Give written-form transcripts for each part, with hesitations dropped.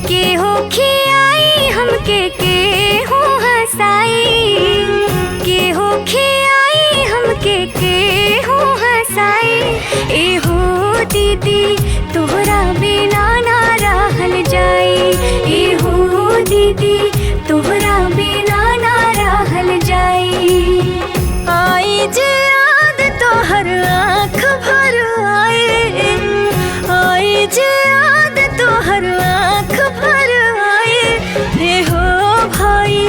के हो खियाई हमके के हो हंसाई, के हो खियाई हमके के हो हंसाई। ए हो दीदी तोहरा बिना ना रहल जाई, ए हो दीदी तोहरा बिना ना रहल जाई। आई जे याद तोहर आँख भर आए, आई जे याद तोहर आँख भर आए। रे हो भाई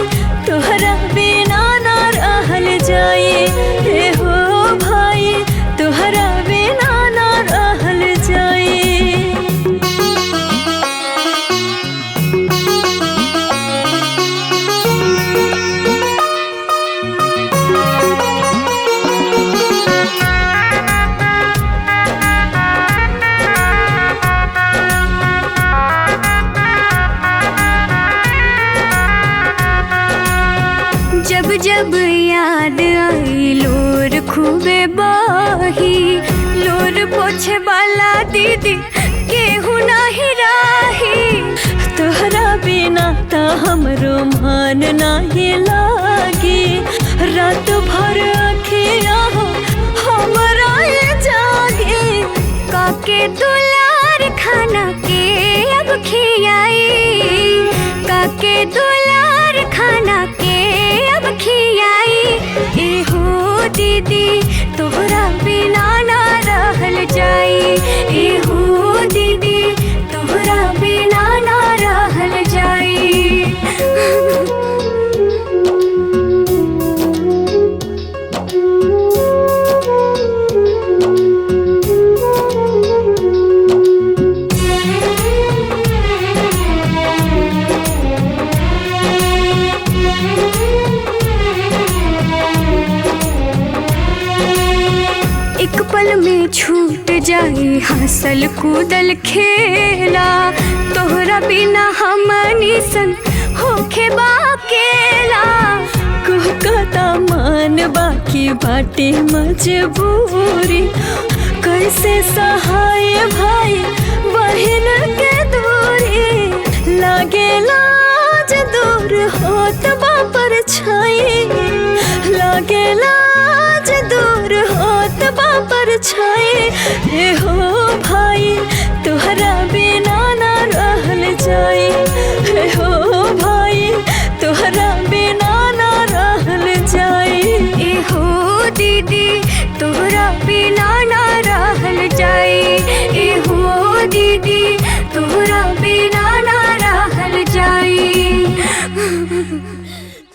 तोहरा बिना ना रहल जाए, रे हो भाई तोहरा बिना ना रहल जाए। जब जब याद आई लोर खूबे बही, लोर पोछे वाला दीदी केहू नाही राही। तोहरा बिना ता हमरो मन नाही लागी, रात भर अखियाँ हमरा ये जागे। काके दुलार खाना के अब खियाई, काके दुलार खाना के अब खियाई। ए हो दीदी तोहरा बिना ना रहल जाई, ए हो दीदी तोहरा बिना ना रहल जाई। एक पल में छूट जाए हंसल कूदल खेला, तोहरा बिना हमनी संग होखे बाकेला। कहता मान बाकी बाटे मजबूरी, कैसे सहाय भाई बहन के दूरी। लागे लाज दूर होत बापर छाई, लागे लाज दूर होत बापर छाई। रे हो भाई तोहरा बिना